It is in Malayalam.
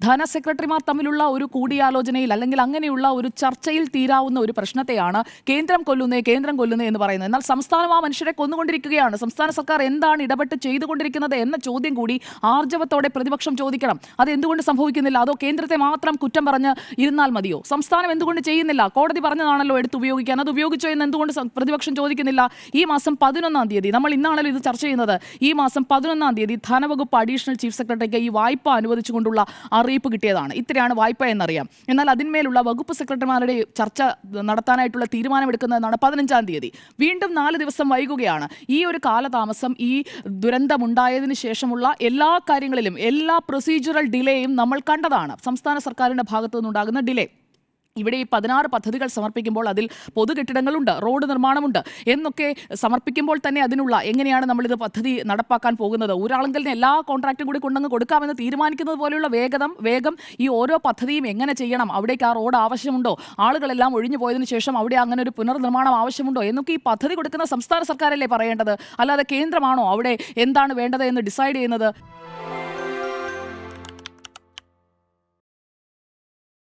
ധനസെക്രട്ടറിമാർ തമ്മിലുള്ള ഒരു കൂടിയാലോചനയിൽ അല്ലെങ്കിൽ അങ്ങനെയുള്ള ഒരു ചർച്ചയിൽ തീരാവുന്ന ഒരു പ്രശ്നത്തെയാണ് കേന്ദ്രം കൊല്ലുന്നേ എന്ന് പറയുന്നത്. എന്നാൽ സംസ്ഥാനം ആ മനുഷ്യരെ കൊന്നുകൊണ്ടിരിക്കുകയാണ്. സംസ്ഥാന സർക്കാർ എന്താണ് ഇടപെട്ട് ചെയ്തുകൊണ്ടിരിക്കുന്നത് എന്ന ചോദ്യം കൂടി ആർജവത്തോടെ പ്രതിപക്ഷം ചോദിക്കണം. അത് എന്തുകൊണ്ട് സംഭവിക്കുന്നില്ല? അതോ കേന്ദ്രത്തെ മാത്രം കുറ്റം പറഞ്ഞ് ഇരുന്നാൽ മതിയോ? സംസ്ഥാനം എന്തുകൊണ്ട് ചെയ്യുന്നില്ല? കോടതി പറഞ്ഞതാണല്ലോ എടുത്ത് ഉപയോഗിക്കാൻ. അത് ഉപയോഗിച്ചോ എന്ന് എന്തുകൊണ്ട് പ്രതിപക്ഷം ചോദിക്കുന്നില്ല? ഈ മാസം 11-ാം തീയതി, നമ്മൾ ഇന്നാണല്ലോ ഇത് ചർച്ച ചെയ്യുന്നത്, ഈ മാസം 11-ാം തീയതി ധനവകുപ്പ് അഡീഷണൽ ചീഫ് സെക്രട്ടറിക്ക് ഈ വായ്പ അനുവദിച്ചുകൊണ്ടുള്ള അറിയിപ്പ് കിട്ടിയതാണ്. ഇത്രയാണ് വായ്പ എന്നറിയാം. എന്നാൽ അതിന്മേലുള്ള വകുപ്പ് സെക്രട്ടറിമാരുടെ ചർച്ച നടത്താനായിട്ടുള്ള തീരുമാനമെടുക്കുന്നതെന്നാണ് 15-ാം തീയതി. വീണ്ടും 4 ദിവസം വൈകുകയാണ്. ഈ ഒരു കാലതാമസം, ഈ ദുരന്തമുണ്ടായതിനു ശേഷമുള്ള എല്ലാ കാര്യങ്ങളിലും, എല്ലാ പ്രൊസീജിയറൽ ഡിലേയും നമ്മൾ കണ്ടതാണ്. സംസ്ഥാന സർക്കാരിൻ്റെ ഭാഗത്തു നിന്നുണ്ടാകുന്ന ഡിലേ. ഇവിടെ ഈ 16 പദ്ധതികൾ സമർപ്പിക്കുമ്പോൾ അതിൽ പൊതുകെട്ടിടങ്ങളുണ്ട്, റോഡ് നിർമ്മാണമുണ്ട് എന്നൊക്കെ സമർപ്പിക്കുമ്പോൾ തന്നെ അതിനുള്ള എങ്ങനെയാണ് നമ്മളിത് പദ്ധതി നടപ്പാക്കാൻ പോകുന്നത്, ഒരാളെങ്കിലും എല്ലാ കോൺട്രാക്റ്റും കൂടി കൊണ്ടങ്ങ് കൊടുക്കാമെന്ന് തീരുമാനിക്കുന്നത് പോലെയുള്ള വേഗം ഈ ഓരോ പദ്ധതിയും എങ്ങനെ ചെയ്യണം, അവിടേക്ക് ആ റോഡ് ആവശ്യമുണ്ടോ, ആളുകളെല്ലാം ഒഴിഞ്ഞു പോയതിനു ശേഷം അവിടെ അങ്ങനെ ഒരു പുനർനിർമ്മാണം ആവശ്യമുണ്ടോ എന്നൊക്കെ ഈ പദ്ധതി കൊടുക്കുന്ന സംസ്ഥാന സർക്കാരല്ലേ പറയേണ്ടത്. അല്ലാതെ കേന്ദ്രമാണോ അവിടെ എന്താണ് വേണ്ടത് എന്ന് ഡിസൈഡ് ചെയ്യുന്നത്?